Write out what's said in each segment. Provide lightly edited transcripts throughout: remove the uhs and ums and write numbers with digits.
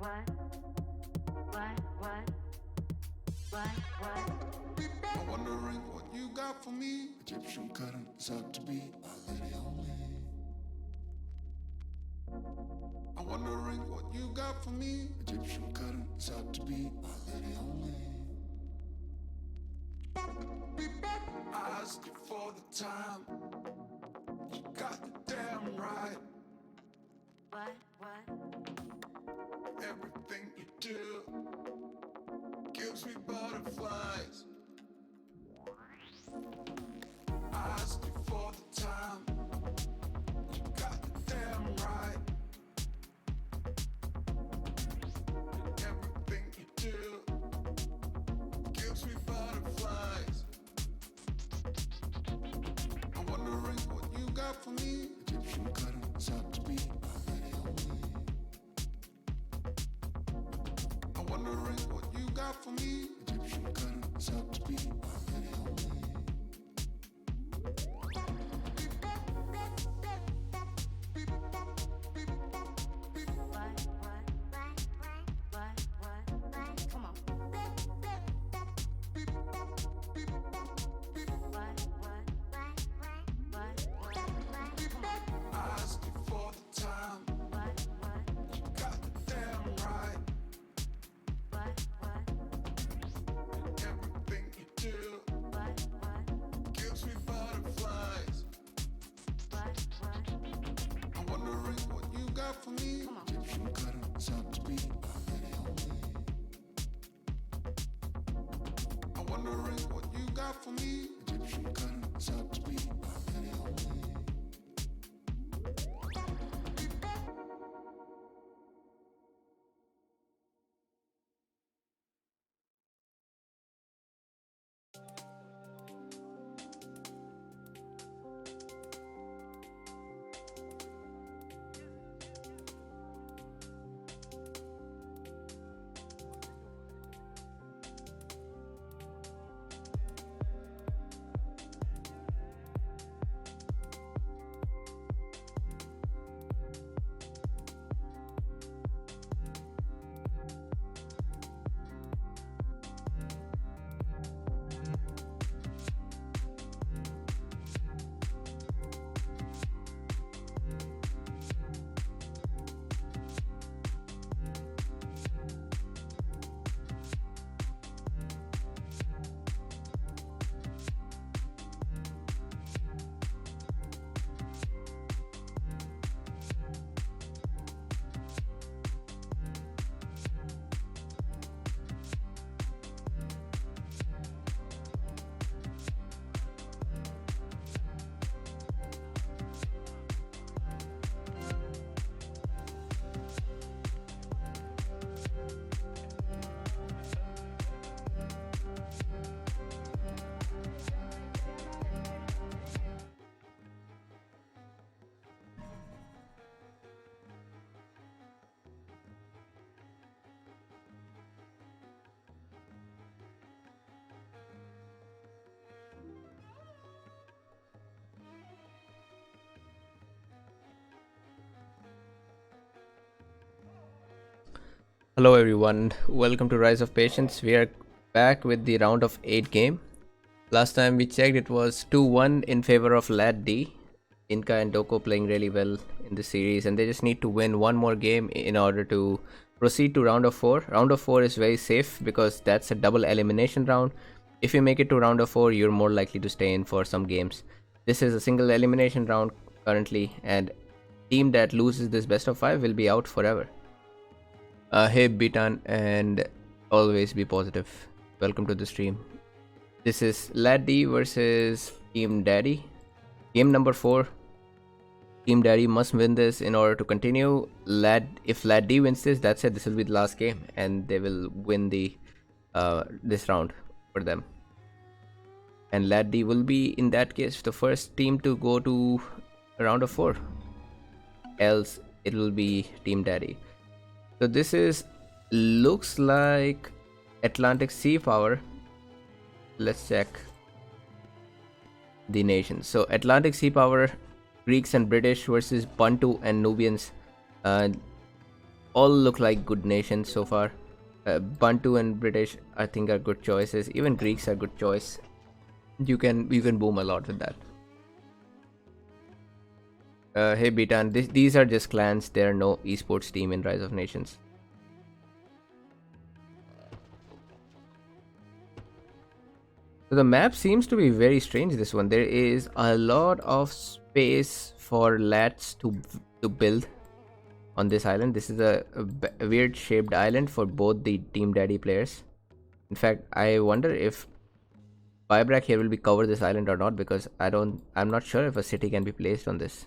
I'm wondering what you got for me. Egyptian cotton is out to be my lady only. I'm wondering what you got for me. Egyptian cotton is out to be my lady only. I asked you for the time. You got it damn right. Everything you do gives me butterflies. I asked you for the time. You got it damn right. Everything you do gives me butterflies. I'm wondering what you got for me. Egyptian cotton is out to be my lady only. I'm wondering what you got for me. Egyptian cotton is out to be my lady only. I asked you for the time. You got it damn right. Everything you do gives me butterflies. I'm wondering what you got for me. Egyptian cotton is out to be my lady only. I'm wondering what you got for me. Egyptian cotton is out to be my lady only. Hello everyone, welcome to Rise of Patience. We are back with the round of 8 game. Last time we checked it was 2-1 in favor of LAT D. Inka and Doko playing really well in the series and they just need to win one more game in order to proceed to round of 4. Round of 4 is very safe because that's a double elimination round. If you make it to round of 4, you're more likely to stay in for some games. This is a single elimination round currently and team that loses this best of 5 will be out forever. Hey Bitan and always be positive. Welcome to the stream. This is LAT D versus Team Daddy. Game number 4. Team Daddy must win this in order to continue. If LAT D wins this, that's it. This will be the last game and they will win the this round for them. And LAT D will be in that case the first team to go to a round of 4. Else it will be Team Daddy. So this is looks like Atlantic Sea Power. Let's check the nations. So Atlantic Sea Power, Greeks and British versus Bantu and Nubians. all look like good nations so far. Bantu and British, I think, are good choices. Even Greeks are good choice. You can boom a lot with that. Hey Bitan, these are just clans. There are no esports team in Rise of Nations. So the map seems to be very strange. This one, there is a lot of space for LATs to build on this island. This is a weird shaped island for both the Team Daddy players. In fact, I wonder if Buyback here will be cover this island or not, because I'm not sure if a city can be placed on this.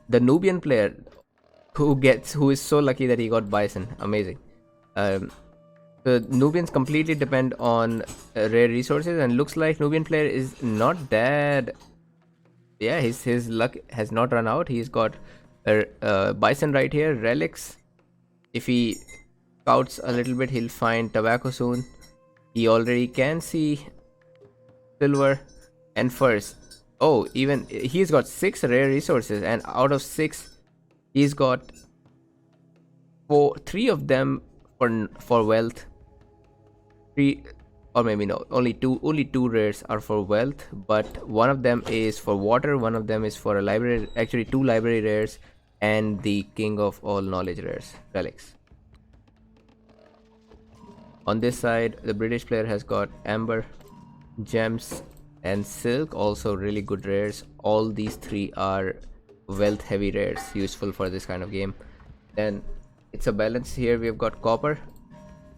The Nubian player who is so lucky that he got Bison, amazing. The Nubians completely depend on rare resources, and looks like Nubian player is not that. Yeah, his luck has not run out. He's got Bison right here, relics. If he scouts a little bit, he'll find tobacco soon. He already can see silver and furs. Oh, even he's got 6 rare resources, and out of 6 he's got 3 of them for wealth. 3, or maybe no, only two rares are for wealth, but one of them is for water, one of them is for a library, actually 2 library rares, and the king of all knowledge rares, relics. On this side, the British player has got amber, gems, and silk, also really good rares. All these 3 are wealth heavy rares, useful for this kind of game. Then it's a balance here. We have got copper,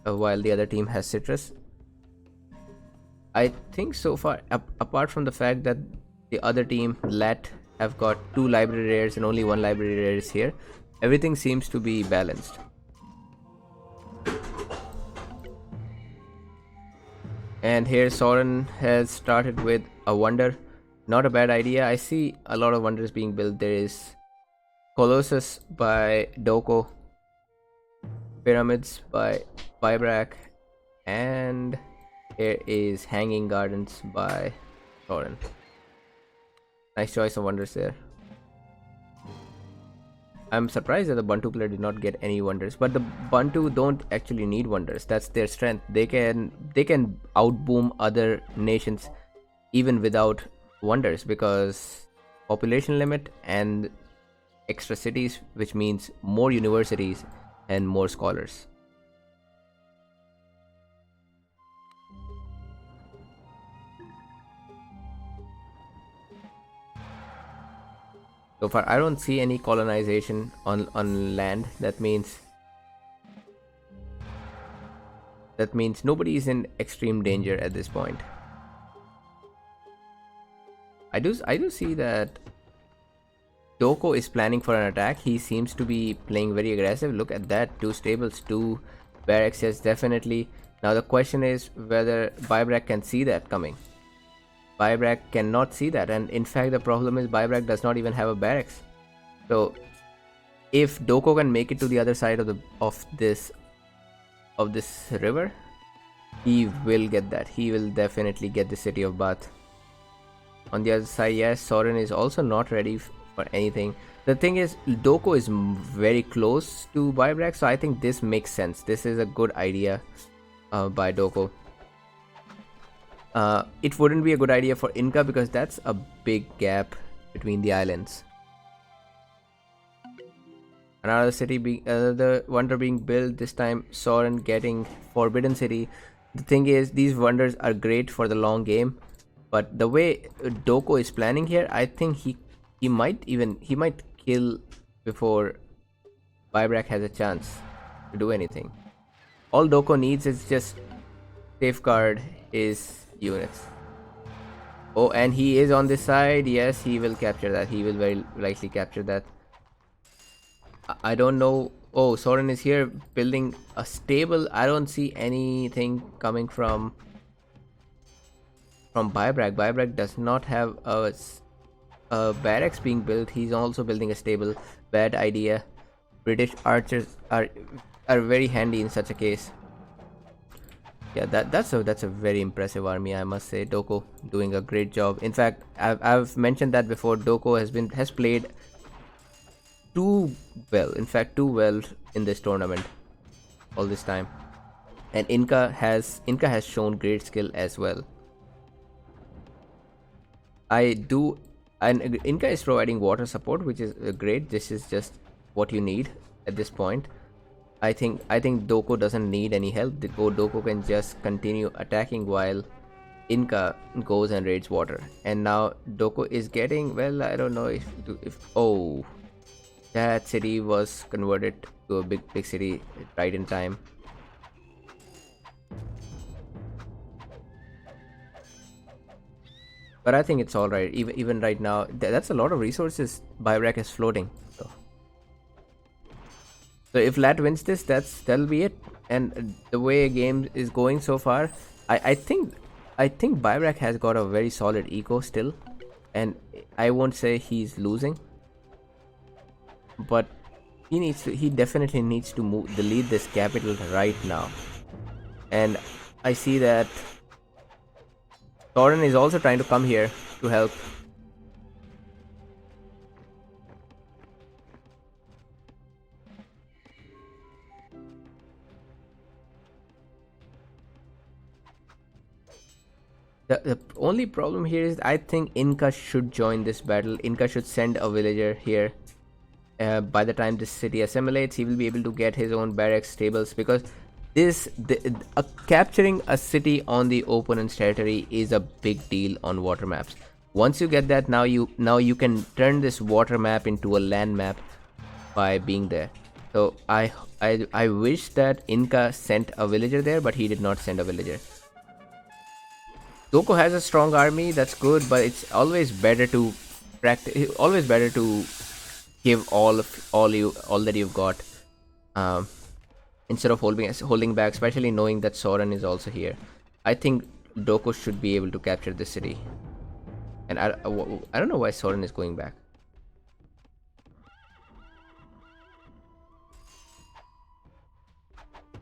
while the other team has citrus. I think so far, apart from the fact that the other team, LAT, have got 2 library rares and only 1 library rare is here, everything seems to be balanced. And here Soren has started with a wonder. Not a bad idea. I see a lot of wonders being built. There is Colossus by Doko, Pyramids by Vibrak, and here is Hanging Gardens by Soren. Nice choice of wonders there. I'm surprised that the Bantu player did not get any wonders, but the Bantu don't actually need wonders. That's their strength. They can outboom other nations even without wonders, because population limit and extra cities, which means more universities and more scholars. So far, I don't see any colonization on land. That means nobody is in extreme danger at this point. I do see that Doko is planning for an attack. He seems to be playing very aggressive. Look at that, 2 stables, 2 barracks. Yes, definitely. Now the question is whether Bybrak can see that coming. Bybrak cannot see that, and in fact the problem is Bybrak does not even have a barracks. So if Doko can make it to the other side of this river, he will get that. He will definitely get the city of Bath. On the other side, yes, Soren is also not ready for anything. The thing is, Doko is very close to Bybrak, so I think this makes sense. This is a good idea by Doko. It wouldn't be a good idea for Inca, because that's a big gap between the islands. Another wonder being built, this time Soren getting Forbidden City. The thing is, these wonders are great for the long game, but the way Doko is planning here, I think he might kill before Bybrak has a chance to do anything. All Doko needs is just safeguard his units. Oh, and he is on this side. Yes, he will capture that. He will very likely capture that. I don't know. Oh, Soren is here building a stable. I don't see anything coming from Bybrak. Bybrak does not have a barracks being built. He's also building a stable. Bad idea. British archers are very handy in such a case. Yeah, that's a very impressive army, I must say. Doko doing a great job. In fact, I've mentioned that before. Doko has played too well. In fact, too well in this tournament all this time. And Inca has shown great skill as well. I do, and Inca is providing water support, which is great. This is just what you need at this point. I think Doko doesn't need any help. Doko can just continue attacking while Inca goes and raids water. And now Doko is getting, well, I don't know if oh, that city was converted to a big city right in time. But I think it's all right. Even right now, that's a lot of resources Bybrak is floating. So if LAT wins this, that'll be it. And the way a game is going so far, I think Bybrak has got a very solid eco still, and I won't say he's losing, but he definitely needs to delete this capital right now. And I see that Thorin is also trying to come here to help. The only problem here is I think Inca should join this battle. Inca should send a villager here. By the time this city assimilates, he will be able to get his own barracks stables, because capturing a city on the opponent's territory is a big deal on water maps. Once you get that, now you can turn this water map into a land map by being there. So I wish that Inca sent a villager there, but he did not send a villager. Doko has a strong army, that's good, but it's always better to practice. Always better to give all that you've got, um, instead of holding back. Especially knowing that Soren is also here, I think Doko should be able to capture this city. And I don't know why Soren is going back.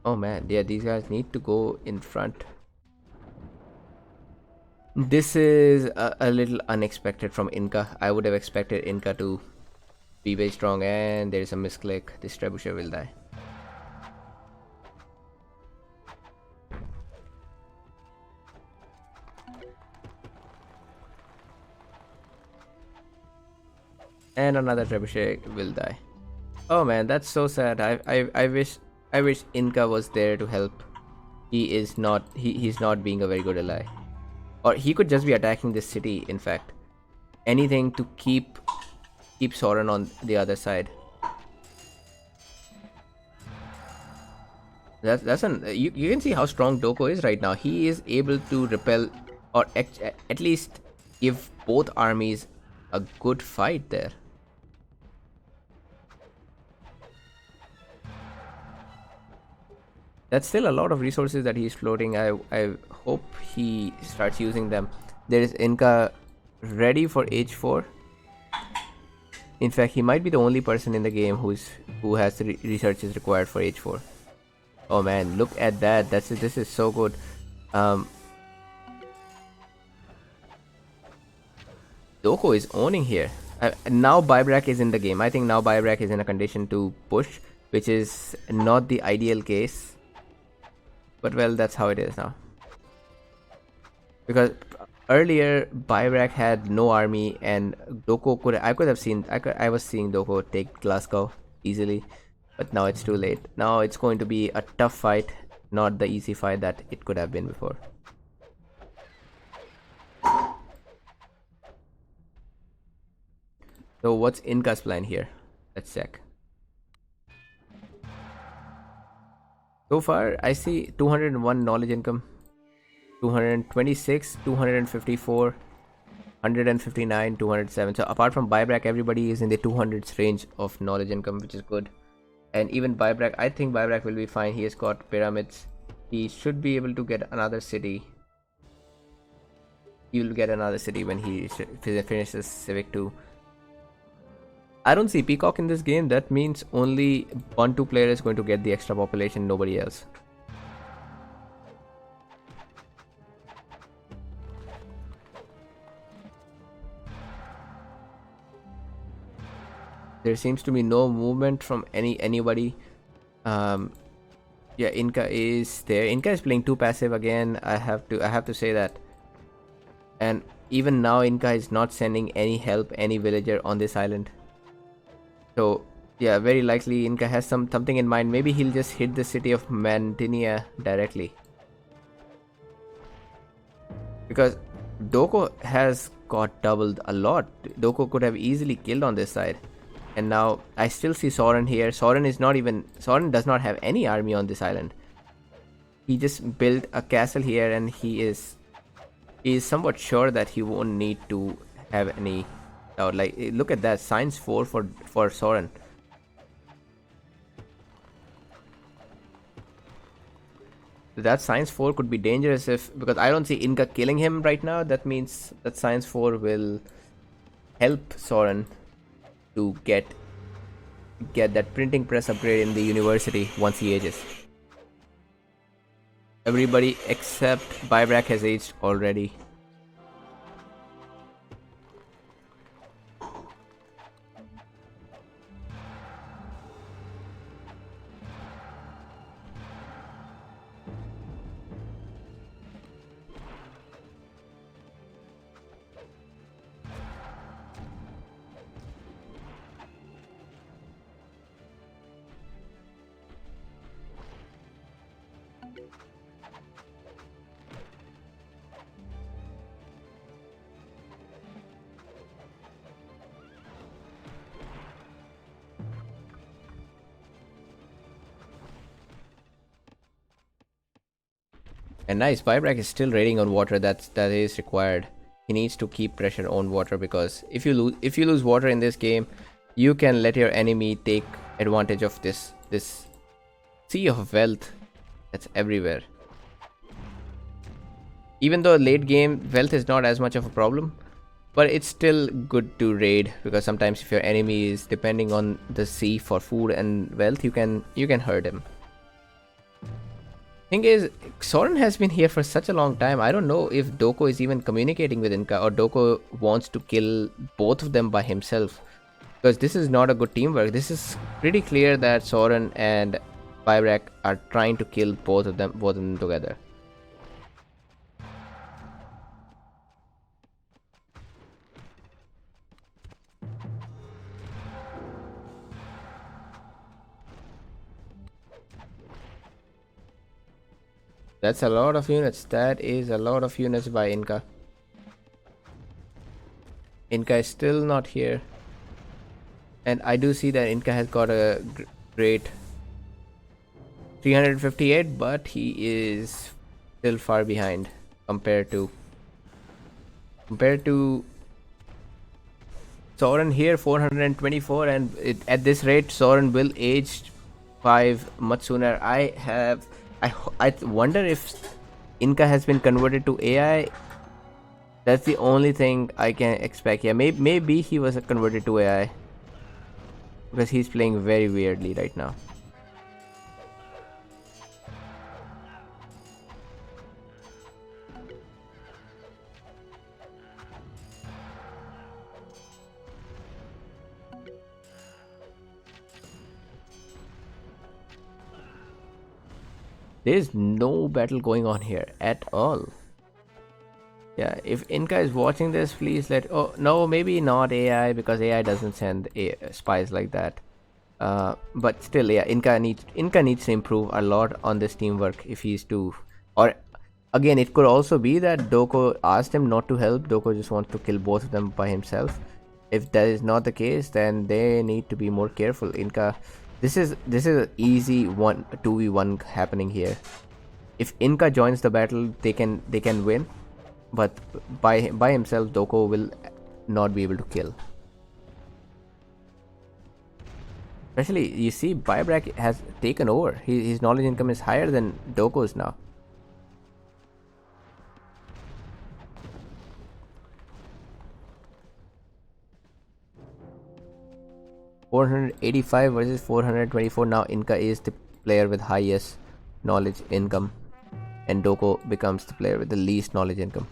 Oh man, yeah, these guys need to go in front. This is a little unexpected from Inca. I would have expected Inca to be very strong, and there is a misclick. This trebuchet will die. And another trebuchet will die. Oh man, that's so sad. I wish Inca was there to help. He's not being a very good ally. Or he could just be attacking this city, in fact. Anything to keep Soren on the other side. You can see how strong Doko is right now. He is able to repel, or at least give both armies a good fight there. That's still a lot of resources that he's floating. I hope he starts using them. There is Inca ready for H4. In fact, he might be the only person in the game who has the researches required for H4. Oh man, look at that. This is so good. Doko is owning here. Now Bybrak is in the game. I think now Bybrak is in a condition to push, which is not the ideal case. But well, that's how it is now. Because earlier Bybrak had no army, and Doko I was seeing Doko take Glasgow easily, but now it's too late. Now it's going to be a tough fight, not the easy fight that it could have been before. So what's Inca's plan here? Let's check. So far, I see 201 knowledge income, 226, 254, 159, 207. So apart from Bybrak, everybody is in the 200s range of knowledge income, which is good. And even Bybrak, I think Bybrak will be fine. He has got pyramids. He should be able to get another city. He will get another city when he finishes Civic 2. I don't see Peacock in this game. That means only 1-2 player is going to get the extra population, nobody else. There seems to be no movement from anybody. Um, yeah, Inca is there. Inca is playing too passive again. I have to say that. And even now, Inca is not sending any help, any villager on this island. So yeah, very likely Inca has something in mind. Maybe he'll just hit the city of Mantinia directly. Because Doko has got doubled a lot. Doko could have easily killed on this side. And now I still see Soren here. Soren does not have any army on this island. He just built a castle here, and he is somewhat sure that he won't need to have any doubt. Like, look at that, science 4 for Soren. That science 4 could be dangerous because I don't see Inca killing him right now. That means that science 4 will help Soren to get that printing press upgrade in the university once he ages. Everybody except Bybrak has aged already. And nice, Bybrak is still raiding on water. That is required. He needs to keep pressure on water, because if you lose water in this game, you can let your enemy take advantage of this sea of wealth that's everywhere. Even though late game wealth is not as much of a problem, but it's still good to raid, because sometimes if your enemy is depending on the sea for food and wealth, you can hurt him. Thing is, Soren has been here for such a long time. I don't know if Doko is even communicating with Inca, or Doko wants to kill both of them by himself, because this is not a good teamwork. This is pretty clear that Soren and Bybrak are trying to kill both of them together. That's a lot of units. That is a lot of units by Inca. Inca is still not here. And I do see that Inca has got a great 358, but he is still far behind compared to Soren here, 424, and at this rate Soren will age 5 much sooner. I wonder if Inca has been converted to AI. That's the only thing I can expect. Yeah, maybe he was converted to AI, because he's playing very weirdly right now. There's no battle going on here at all. Yeah, if Inca is watching this, please let... Oh, no, maybe not AI, because AI doesn't send spies like that. But still, yeah, Inca needs to improve a lot on this teamwork if he's to... Or, again, it could also be that Doko asked him not to help. Doko just wants to kill both of them by himself. If that is not the case, then they need to be more careful. Inca... This is an easy 2v1 happening here. If Inca joins the battle, they can win. But by himself, Doko will not be able to kill. Especially, you see, Bybrak has taken over. His knowledge income is higher than Doko's now. $485 versus 424. Now Inca is the player with highest knowledge income, and Doko becomes the player with the least knowledge income.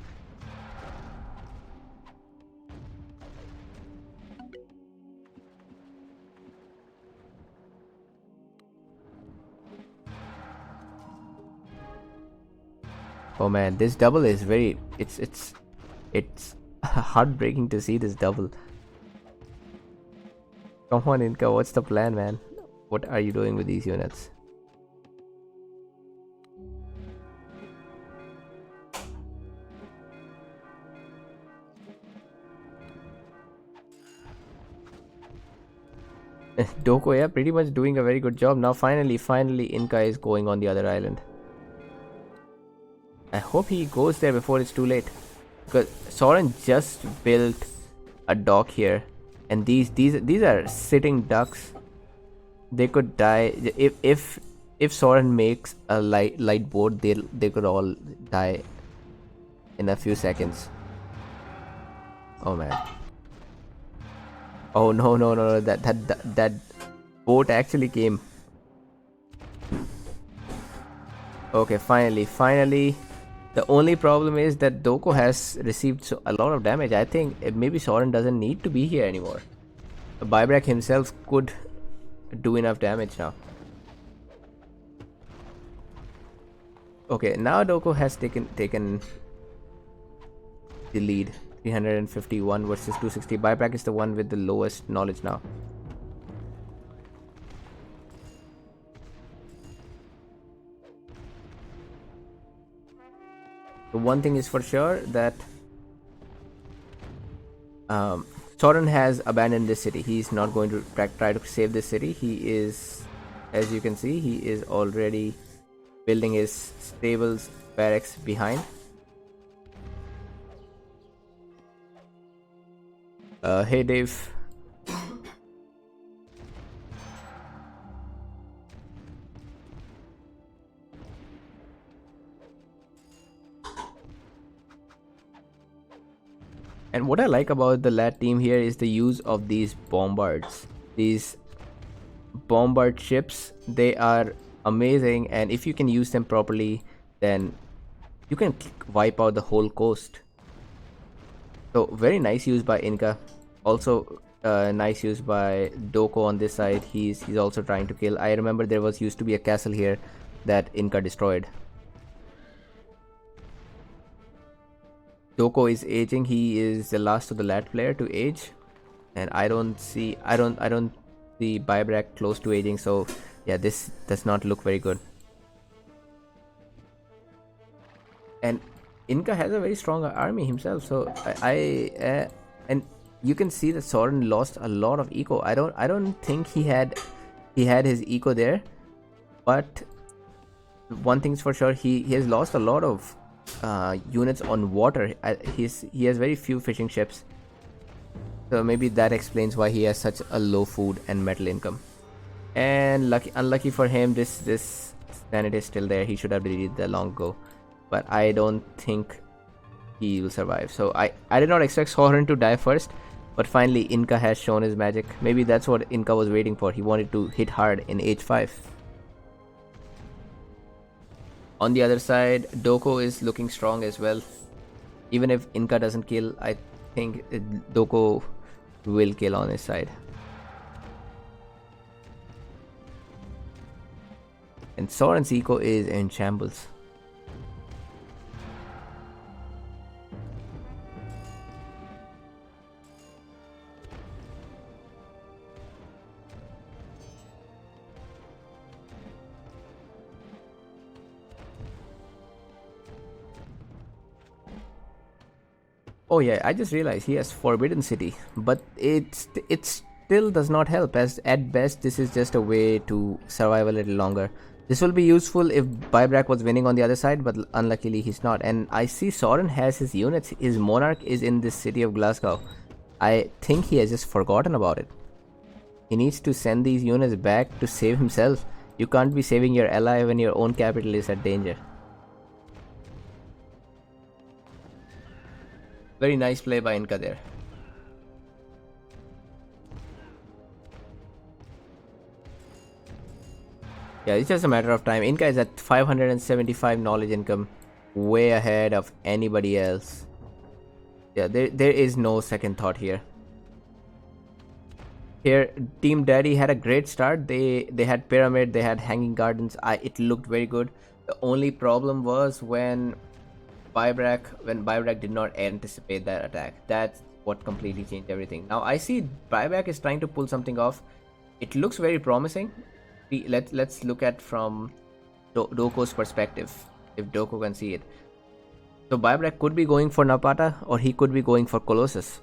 Oh man, this double is very. It's heartbreaking to see this double. Come on, Inca, what's the plan, man? What are you doing with these units? Doko, yeah, pretty much doing a very good job. Now finally Inca is going on the other island. I hope he goes there before it's too late. Because Soren just built a dock here. And these are sitting ducks. They could die if Soren makes a light boat, they could all die in a few seconds. Oh man. Oh no, that boat actually came. Okay, finally. The only problem is that Doko has received a lot of damage. I think maybe Soren doesn't need to be here anymore. Bybrak himself could do enough damage now. Okay, now Doko has taken the lead. 351 versus 260. Bybrak is the one with the lowest knowledge now. The one thing is for sure that Soren has abandoned this city. He's not going to try to save this city. He is, as you can see, he is already building his stables, barracks behind. Hey Dave. And what I like about the LAT team here is the use of these bombards. These bombard ships, they are amazing, and if you can use them properly, then you can wipe out the whole coast. So very nice use by Inca. Also nice use by Doko on this side. He's also trying to kill. I remember there was used to be a castle here that Inca destroyed. Doko is aging. He is the last of the LAT player to age, and I don't see Bybrak close to aging. So yeah, this does not look very good. And Inca has a very strong army himself. So and you can see that Soren lost a lot of eco. I don't think he had his eco there, but one thing's for sure, he has lost a lot of units on water. He has very few fishing ships, so maybe that explains why he has such a low food and metal income. And unlucky for him, this planet is still there. He should have deleted that long ago, but I don't think he will survive. So I did not expect Soren to die first, but finally Inca has shown his magic. Maybe that's what Inca was waiting for. He wanted to hit hard in age 5. On the other side, Doko is looking strong as well. Even if Inca doesn't kill, I think Doko will kill on his side. And Soren's eco is in shambles. Oh yeah, I just realized he has Forbidden City, but it still does not help, as at best this is just a way to survive a little longer. This will be useful if Bybrak was winning on the other side, but unluckily he's not. And I see Soren has his units. His monarch is in this city of Glasgow. I think he has just forgotten about it. He needs to send these units back to save himself. You can't be saving your ally when your own capital is at danger. Very nice play by Inca there. Yeah, it's just a matter of time. Inca is at 575 knowledge income, way ahead of anybody else. Yeah, there is no second thought here. Here, Team Daddy had a great start. They had pyramid, they had hanging gardens. It looked very good. The only problem was when Buyback did not anticipate that attack. That's what completely changed everything. Now I see Buyback is trying to pull something off. It looks very promising. Let's look at from Doko's perspective, if Doko can see it. So Buyback could be going for Napata, or he could be going for Colossus.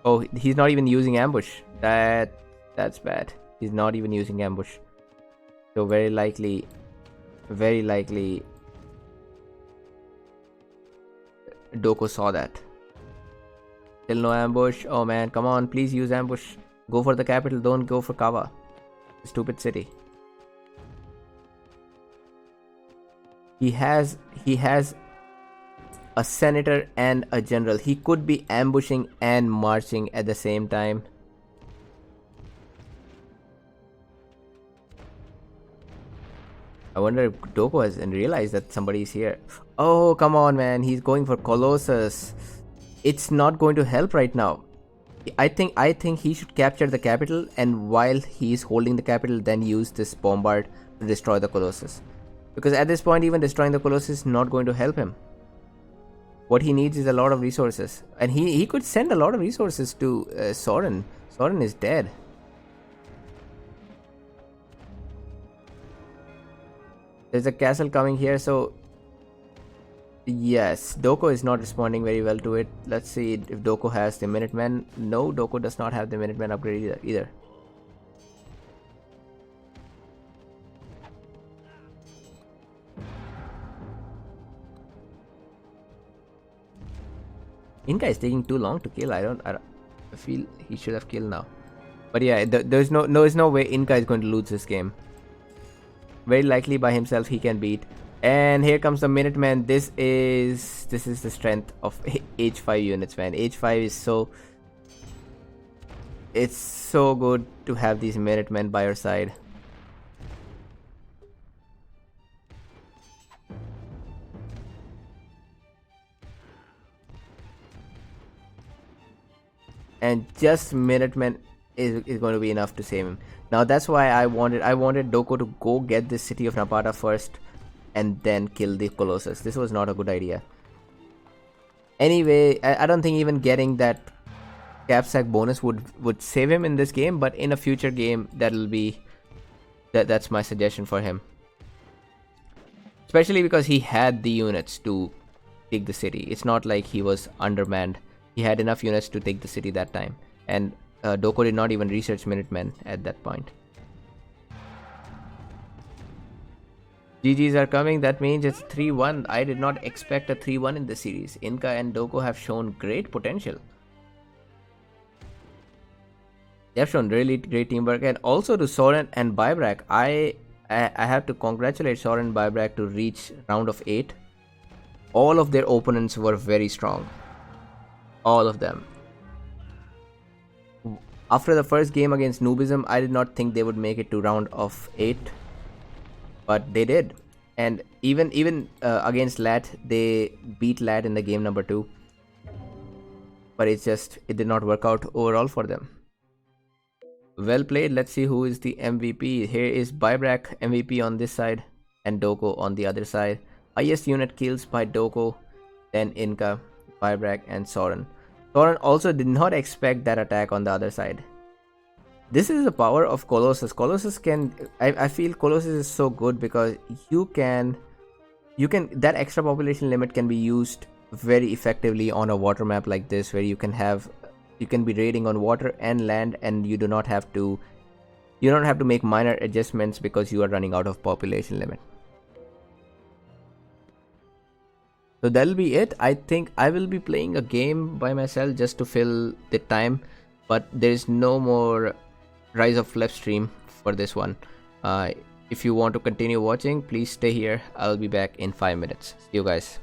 Oh, he's not even using ambush. That's bad. He's not even using ambush. So very likely, Doko saw that. Still no ambush. Oh man, come on, please use ambush. Go for the capital, don't go for Kawa. Stupid city. He has a senator and a general. He could be ambushing and marching at the same time. I wonder if Doko has realized that somebody's here. Oh, come on, man. He's going for Colossus. It's not going to help right now. I think he should capture the capital, and while he's holding the capital, then use this bombard to destroy the Colossus. Because at this point, even destroying the Colossus is not going to help him. What he needs is a lot of resources. And he could send a lot of resources to Soren. Soren is dead. There's a castle coming here, so yes, Doko is not responding very well to it. Let's see if Doko has the Minutemen. No, Doko does not have the Minutemen upgrade either. Inca is taking too long to kill. I feel he should have killed now. But yeah, there's no way Inca is going to lose this game. Very likely by himself he can beat. And here comes the Minutemen. This is the strength of H5 units, man. H5 is it's so good to have these Minutemen by your side. And just Minutemen is going to be enough to save him. Now that's why I wanted Doko to go get this city of Napata first and then kill the Colossus. This was not a good idea. Anyway, I don't think even getting that capsack bonus would save him in this game, but in a future game that's my suggestion for him. Especially because he had the units to take the city. It's not like he was undermanned. He had enough units to take the city that time. And Doko did not even research Minutemen at that point. GGs are coming. That means it's 3-1. I did not expect a 3-1 in the series. Inca and Doko have shown great potential. They have shown really great teamwork. And also to Soren and Buyback, I have to congratulate Soren and Buyback to reach round of 8. All of their opponents were very strong. All of them. After the first game against Noobism, I did not think they would make it to round of 8. But they did. And even against LAT, they beat LAT in the game number 2. But it did not work out overall for them. Well played. Let's see who is the MVP. Here is Buyback MVP on this side and Doko on the other side. Highest unit kills by Doko, then Inca, Buyback and Soren. Soren also did not expect that attack on the other side. This is the power of Colossus. Colossus can... I feel Colossus is so good because you can... That extra population limit can be used very effectively on a water map like this, where you can be raiding on water and land, and you don't have to make minor adjustments because you are running out of population limit. So that'll be it. I think I will be playing a game by myself just to fill the time, but there's no more Rise of Plebs stream for this one. If you want to continue watching, please stay here. I'll be back in 5 minutes. See you guys.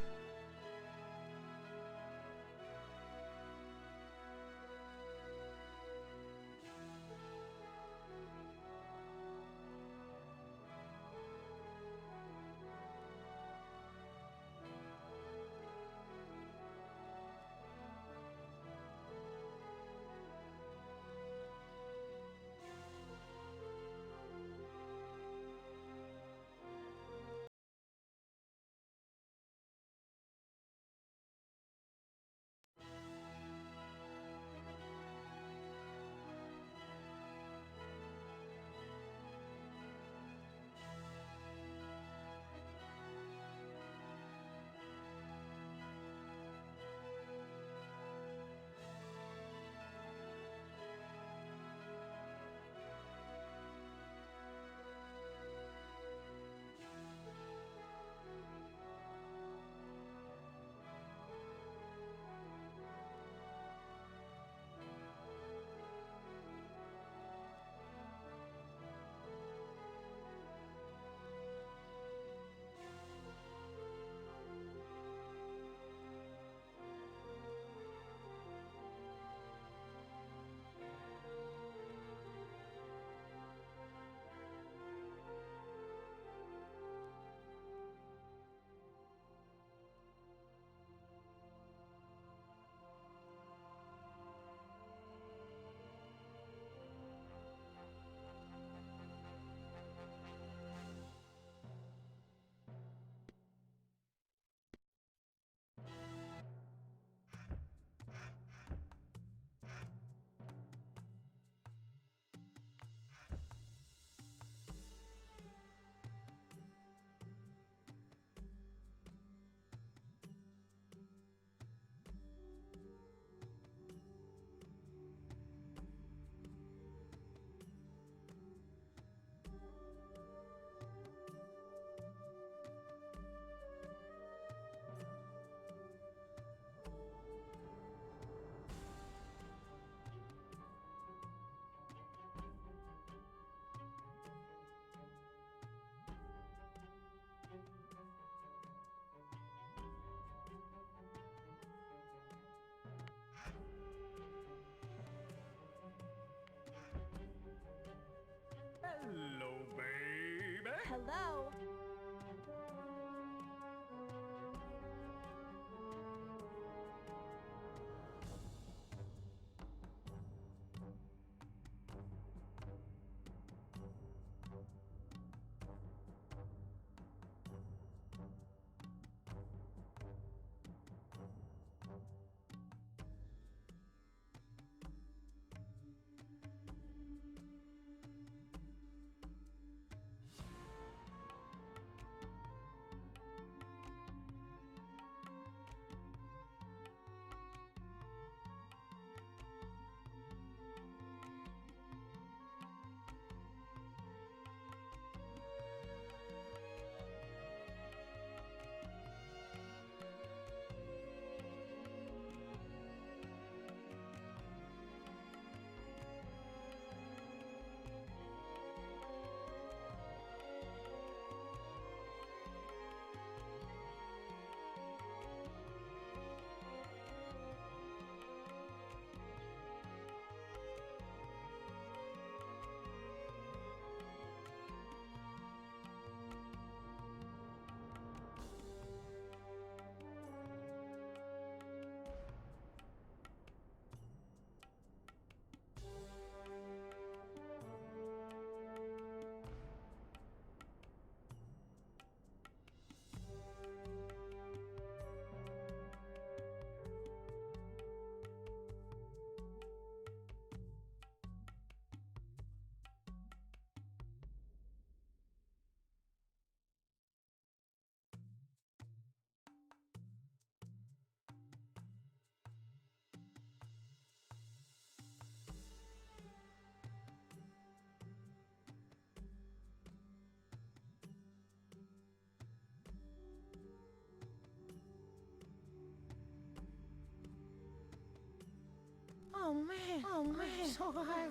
man, so high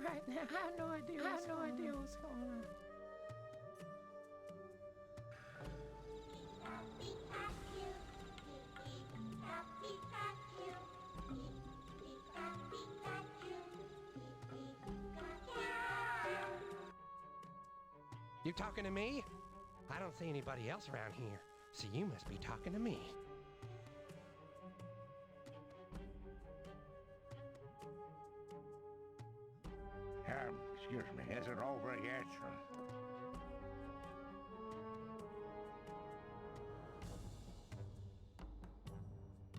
right now. I have no idea what's going on. You talking to me? I don't see anybody else around here, so you must be talking to me. Excuse me, is it over yet?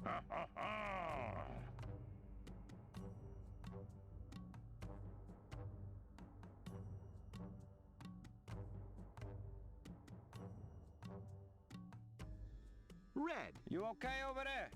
Ha ha ha! Red, you okay over there?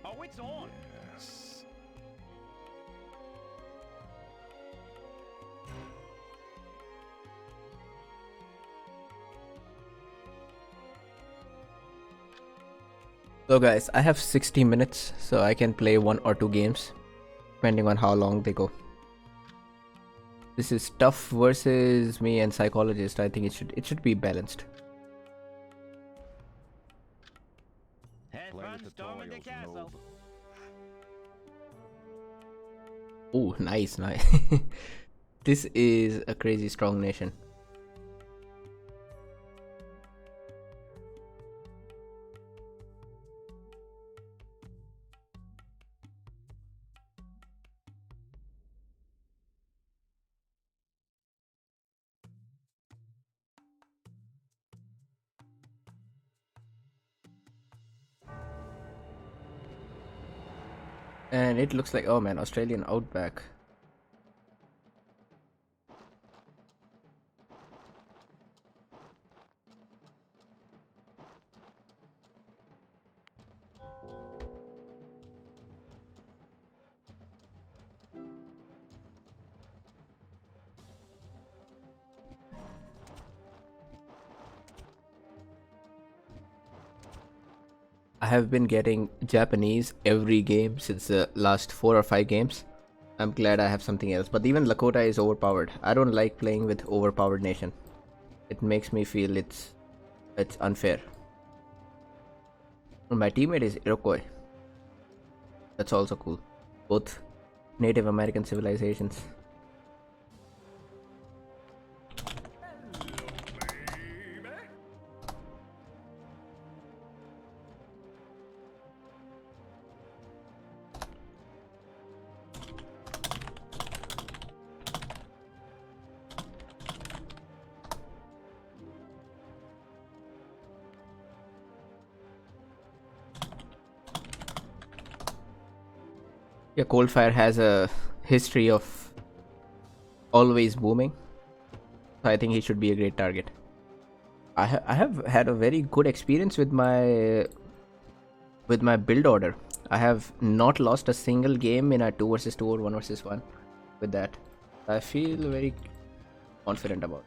Oh, it's on! Yes. So guys, I have 60 minutes, so I can play 1 or 2 games, depending on how long they go. This is tough versus me and psychologist. I think it should be balanced. Have Play fun the storming the tutorials, castle. noob. Oh, nice. This is a crazy strong nation. And it looks like, oh man, Australian outback. I have been getting Japanese every game since the last 4 or 5 games. I'm glad I have something else, but even Lakota is overpowered. I don't like playing with overpowered nation. It makes me feel it's unfair. My teammate is Iroquois. That's also cool. Both Native American civilizations. Yeah, Coldfire has a history of always booming, so I think he should be a great target. I have had a very good experience with my build order. I have not lost a single game in a 2 versus 2 or 1 versus 1 with that. I feel very confident about it.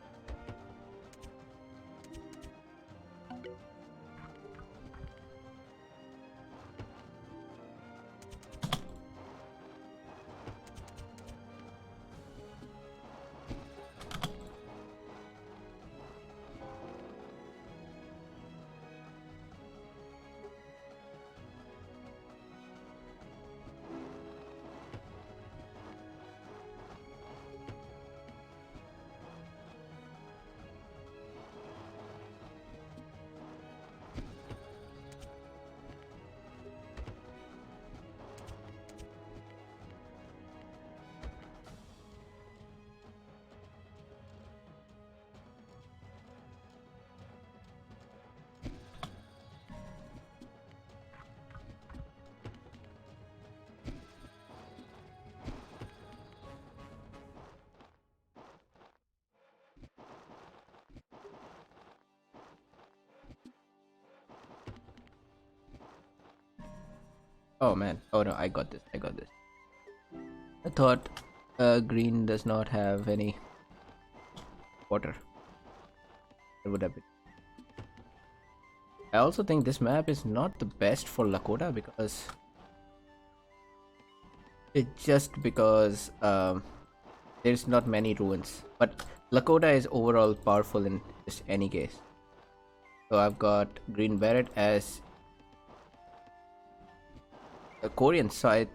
Oh man. Oh no, I got this. I got this. I thought green does not have any water. It would have been. I also think this map is not the best for Lakota because there's not many ruins. But Lakota is overall powerful in just any case. So I've got Green Beret as a Korean side.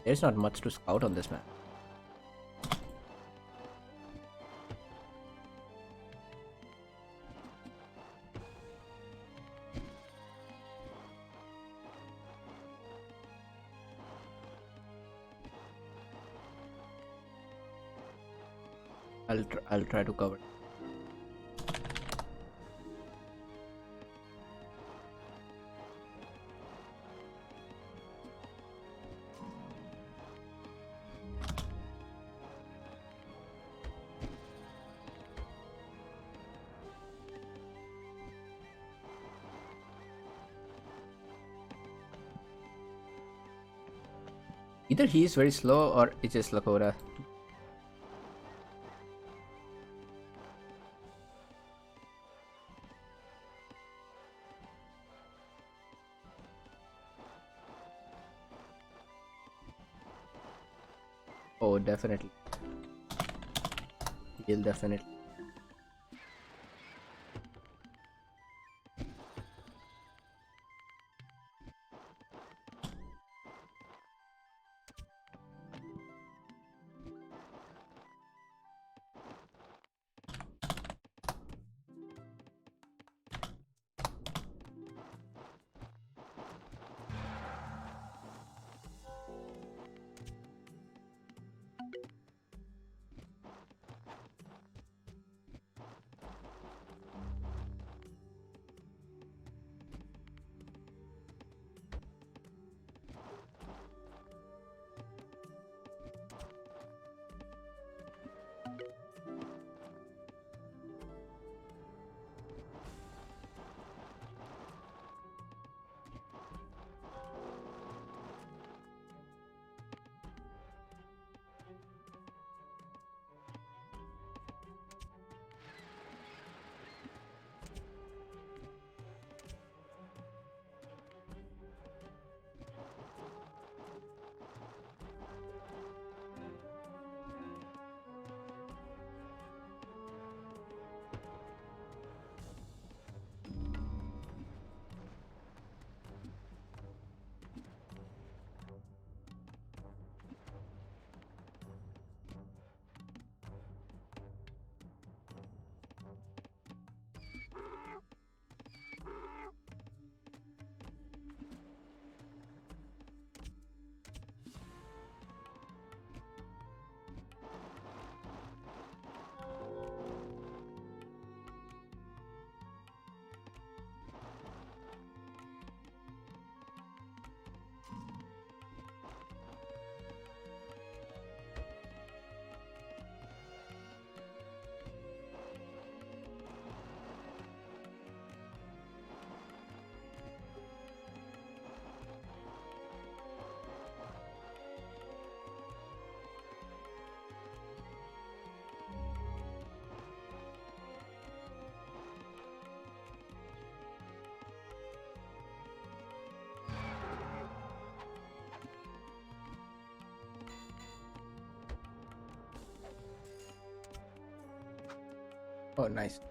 There's not much to scout on this map. I'll try to cover. Either he is very slow or it's just Lakota. Oh, definitely. He'll definitely. Oh, nice.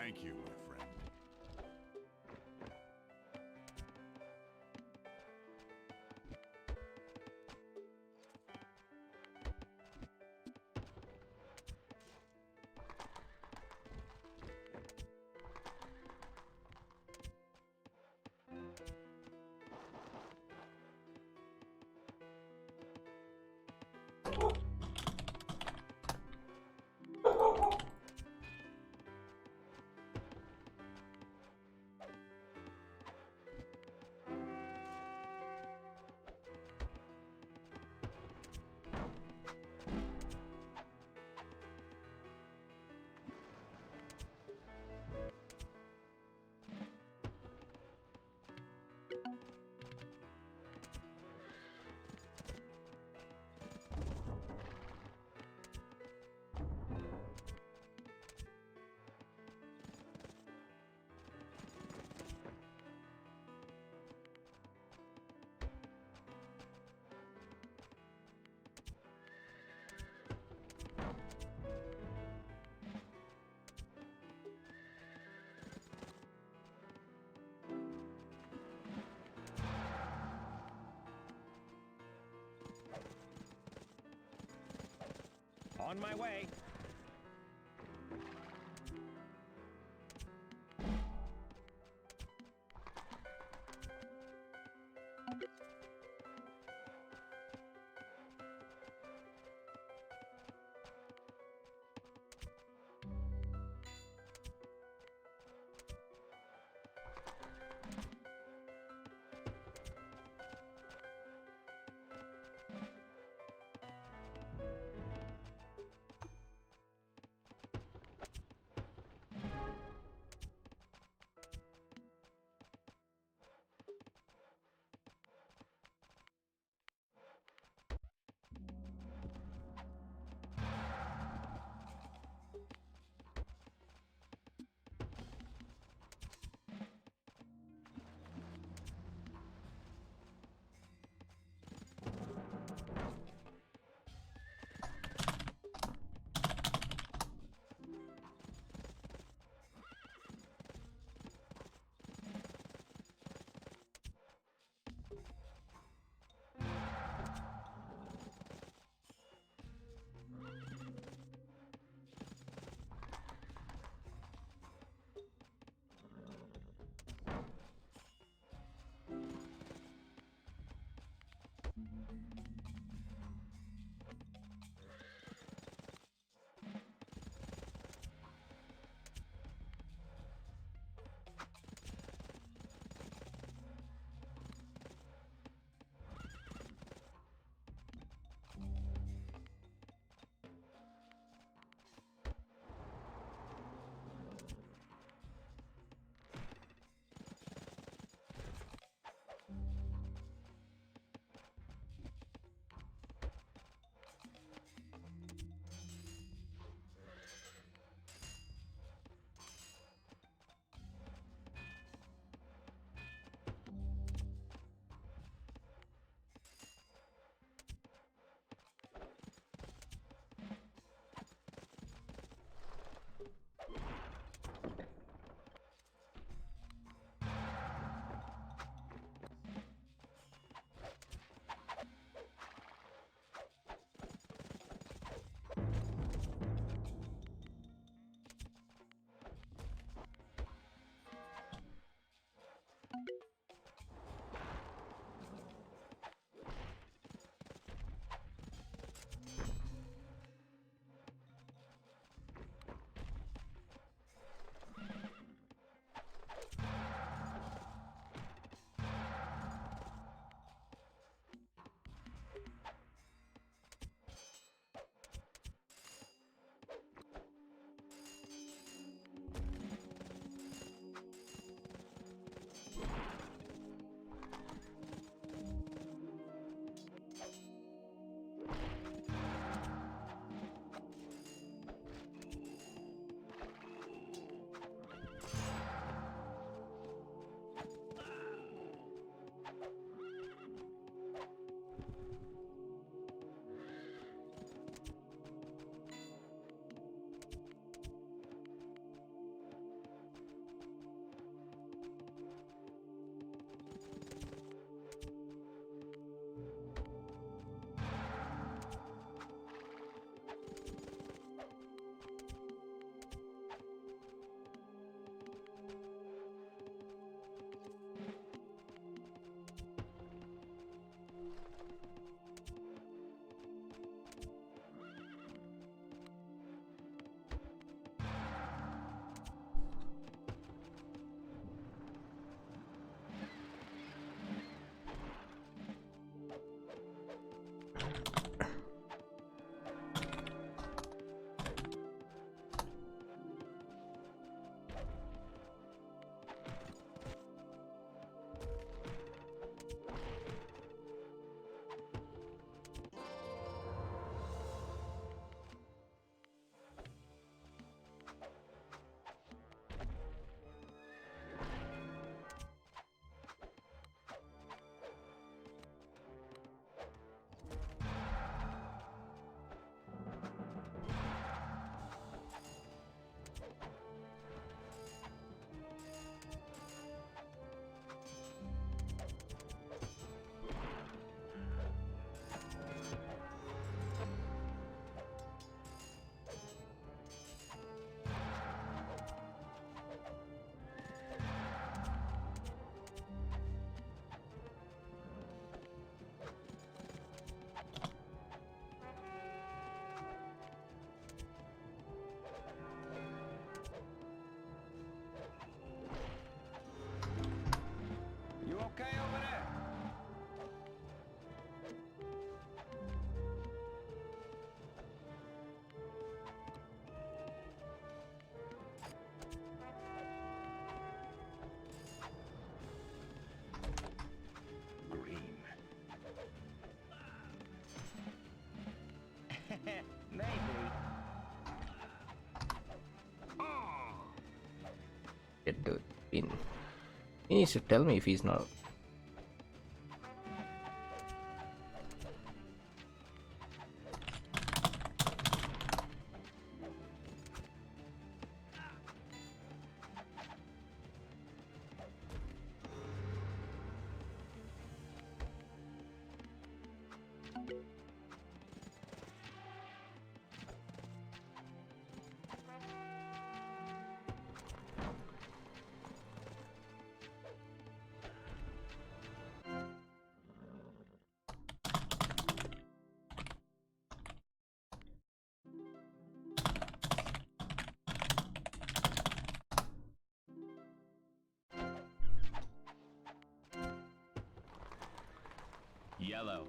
Thank you, my friend. On my way. okay over there? Green. Maybe. Get the pin. He needs to tell me if he's not. Yellow.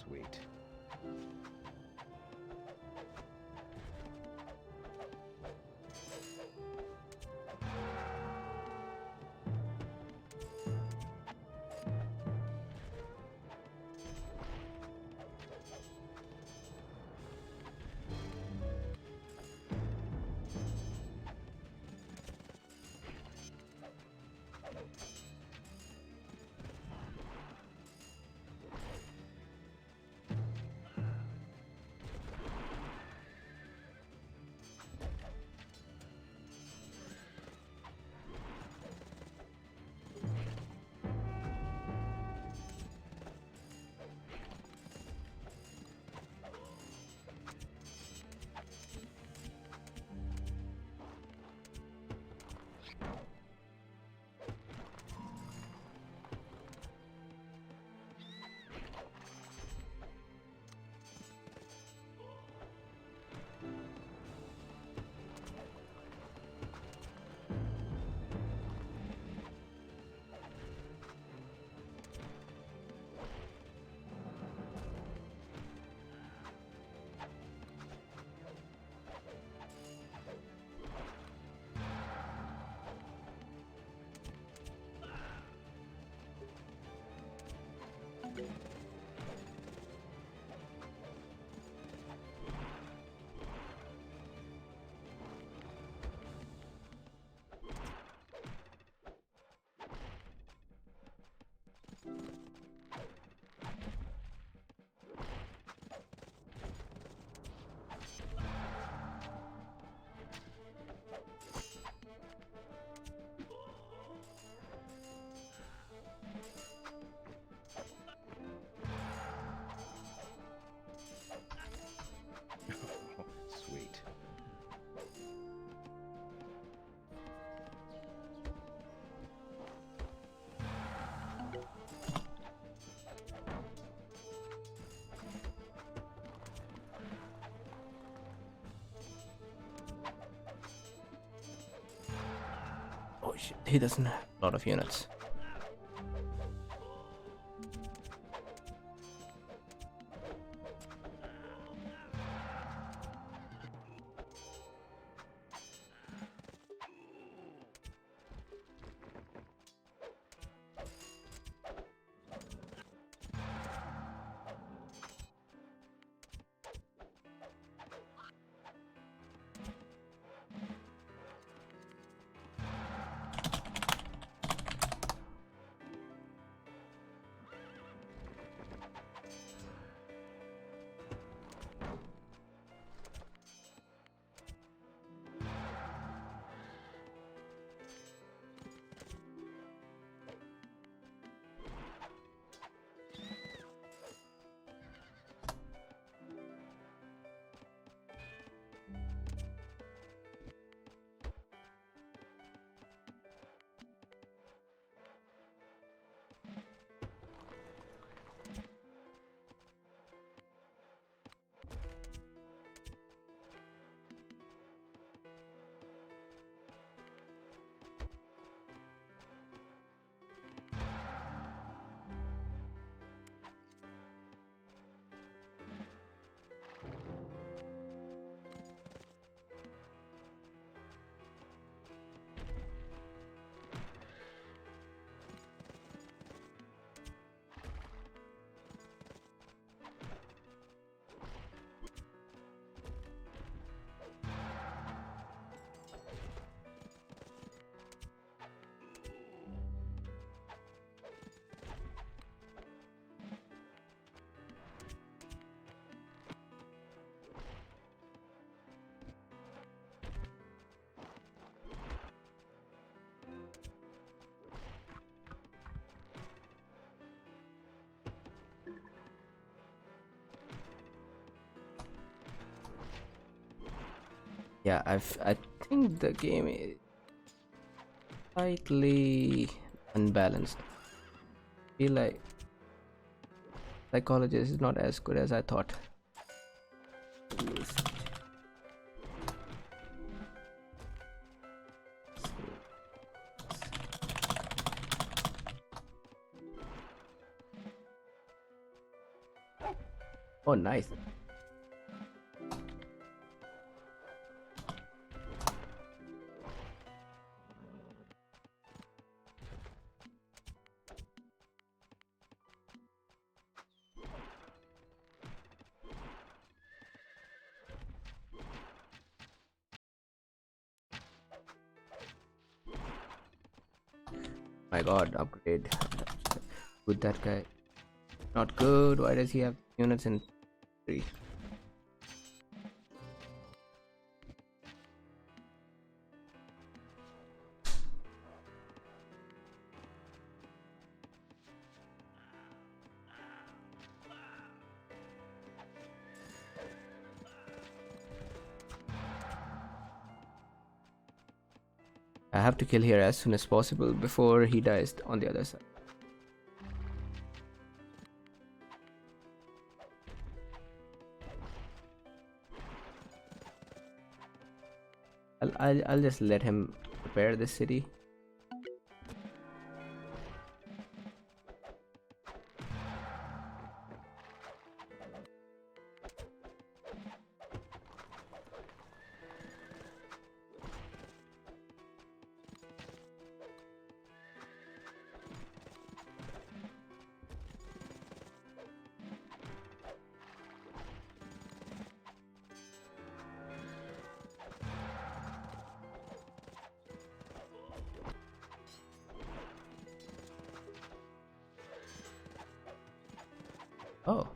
Sweet. Sweet. Oh shit, he doesn't have a lot of units. Yeah, I think the game is slightly unbalanced. Feel like psychologist is not as good as I thought. Oh, nice. My god, upgrade. Good, that guy. Not good. Why does he have units in 3? I have to kill here as soon as possible before he dies on the other side. I'll just let him prepare this city. Oh.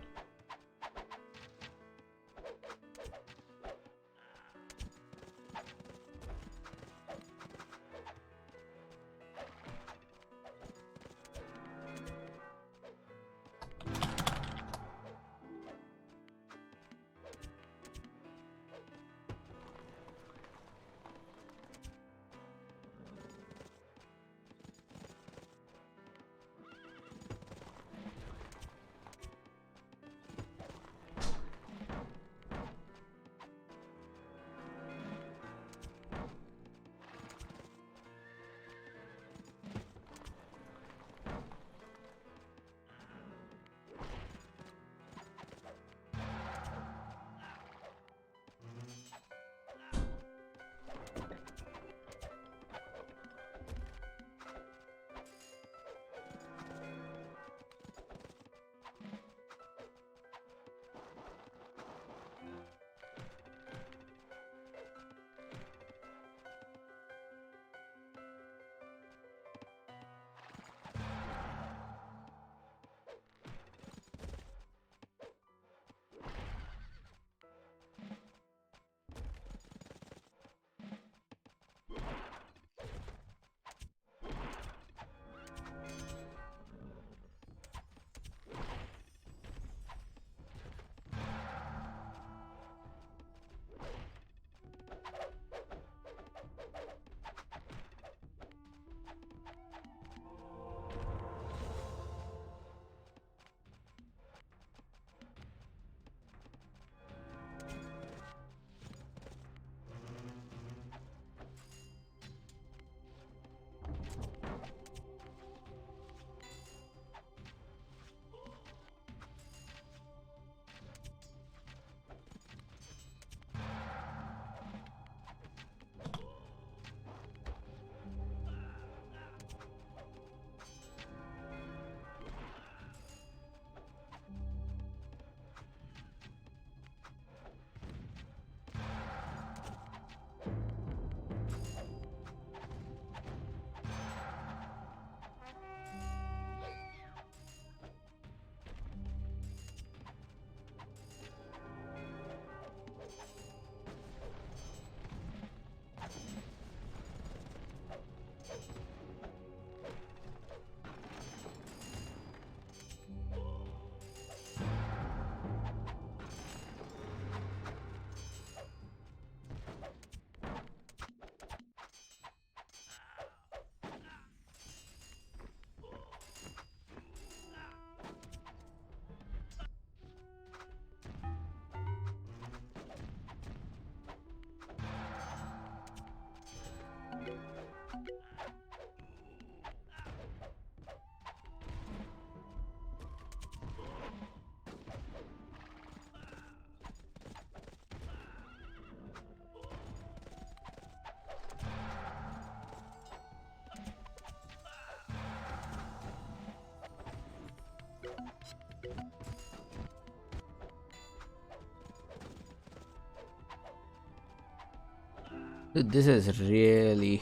Dude, this is really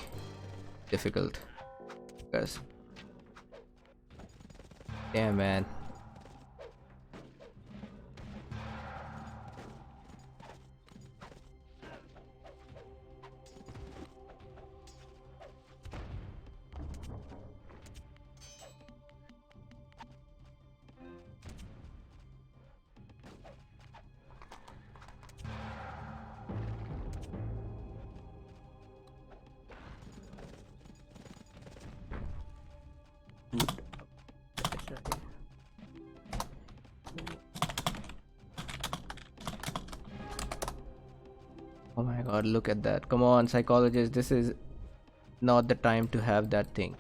difficult. Because, damn man. Oh my god, look at that. Come on, psychologist, this is not the time to have that thing.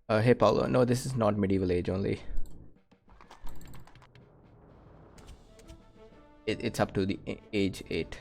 Hey Paulo, no, this is not medieval age only. It's up to the age 8.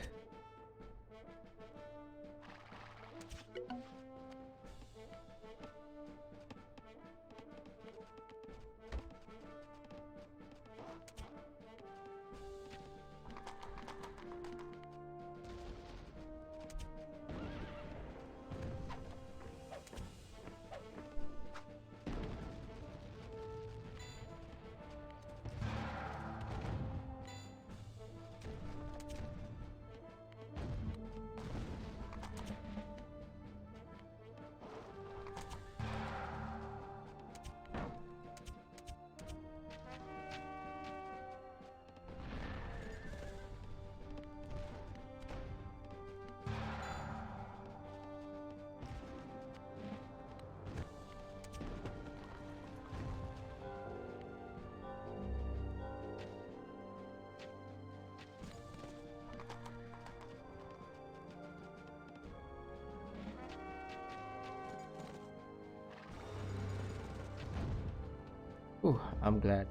Ooh, I'm glad.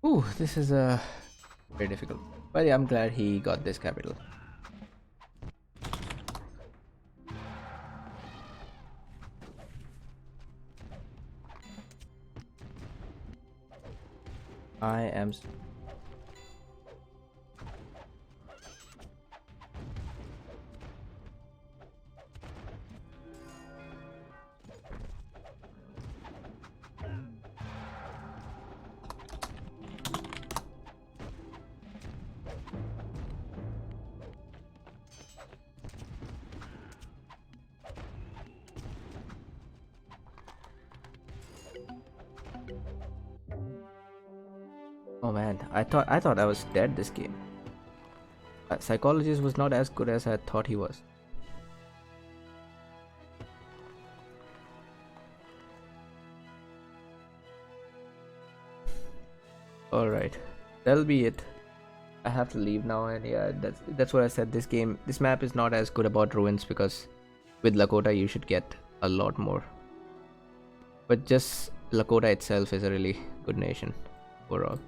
Ooh, this is very difficult. But yeah, I'm glad he got this capital. I am. Oh man, I thought I was dead this game. Psychologist was not as good as I thought he was. Alright, that'll be it. I have to leave now, and yeah, that's what I said. This map is not as good about ruins because with Lakota you should get a lot more. But just Lakota itself is a really good nation overall.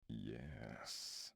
Yes.